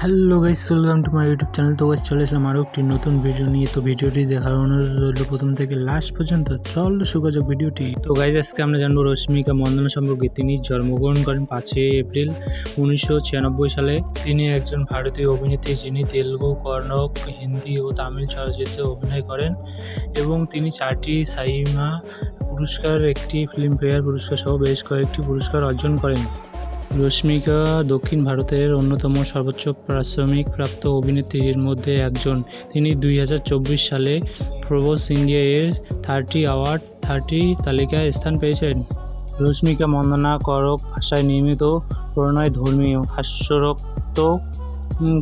Hello guys, welcome to my YouTube channel. তো guys চলে আসলাম আরও একটি নতুন ভিডিও নিয়ে। তো ভিডিওটি দেখার অনুরোধ রইল প্রথম থেকে লাস্ট পর্যন্ত। চলো সুযোগ ভিডিওটি। তো গাইস আজকে আমরা জানবো রশ্মিকা মন্দনা সম্পর্কে। তিনি জন্মগ্রহণ করেন 5 এপ্রিল 1996 সালে। তিনি একজন ভারতীয় অভিনেত্রী যিনি তেলুগু, কন্নড়, হিন্দি ও তামিল চলচ্চিত্রে অভিনয় করেন এবং তিনি 4টি সাইমা পুরস্কার, একটি ফিল্মফেয়ার পুরস্কার সহ বেশ কয়েকটি পুরস্কার অর্জন করেন। রশ্মিকা দক্ষিণ ভারতের অন্যতম সর্বোচ্চ পারিশ্রমিক প্রাপ্ত অভিনেত্রীর মধ্যে একজন। তিনি 2024 সালে ফোর্বস ইন্ডিয়া এর 30 তালিকায় স্থান পেয়েছেন। রশ্মিকা মন্দনা কড়ক ভাষায় নির্মিত প্রণয় ধর্মীয় হাস্যরক্ত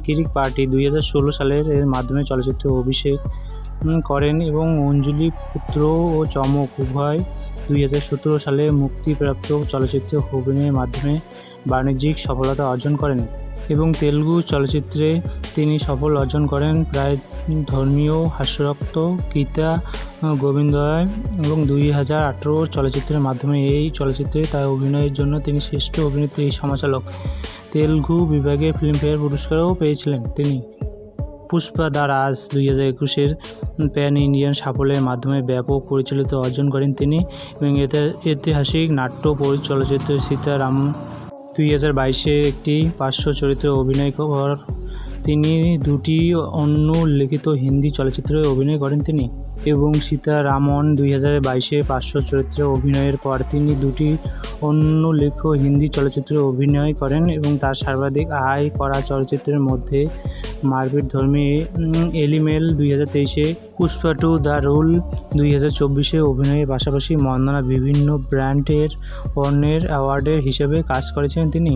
কিরিক পার্টি 2016 সালের এর মাধ্যমে চলচ্চিত্রে অভিষেক করেন এবং অঞ্জলি পুত্র ও চমক উভয় 2017 সালে মুক্তিপ্রাপ্ত চলচ্চিত্রে অভিনয়ের মাধ্যমে বাণিজ্যিক সফলতা অর্জন করেন এবং তেলুগু চলচ্চিত্রে তিনি সফল অর্জন করেন প্রায় ধর্মীয় হাস্যরক্ত গীতা গোবিন্দয় এবং 2018 চলচ্চিত্রের মাধ্যমে। এই চলচ্চিত্রে তার অভিনয়ের জন্য তিনি শ্রেষ্ঠ অভিনেত্রী সমালোচক তেলুগু বিভাগে ফিল্মফেয়ার পুরস্কারও পেয়েছিলেন। তিনি Pushpa the Raj 2021 pan Indian সাফল্যের মাধ্যমে ব্যাপক পরিচালিত অর্জন করেন তিনি এবং ঐতিহাসিক নাট্য চলচ্চিত্র সীতারাম 2022 একটি পার্শ্ব চরিত্রে অভিনয় কর। তিনি 2টি অন্য লিখিত হিন্দি চলচ্চিত্রে অভিনয় করেন তিনি এবং সীতারামন 2022 পার্শ্ব চরিত্রে অভিনয়ের পর তিনি 2টি অন্য লিখিত হিন্দি চলচ্চিত্রে অভিনয় করেন এবং তার সর্বাধিক আয় করা চলচ্চিত্রের মধ্যে মারপিট ধর্মী এলিমেল 2023, পুষ্পা 2 দ্য রুল 2024 অভিনয়ের পাশাপাশি মন্দনা বিভিন্ন ব্র্যান্ডের পণ্যের অ্যাওয়ার্ডের হিসেবে কাজ করেছেন তিনি।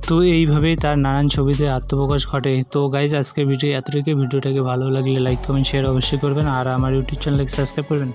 তো এইভাবেই তার নানান ছবিতে আত্মপ্রকাশ ঘটে। তো গাইজ আজকের ভিডিও এতটুকু। ভিডিওটাকে ভালো লাগলে লাইক, কমেন্ট, শেয়ার অবশ্যই করবেন আর আমার ইউটিউব চ্যানেলকে সাবস্ক্রাইব করবেন।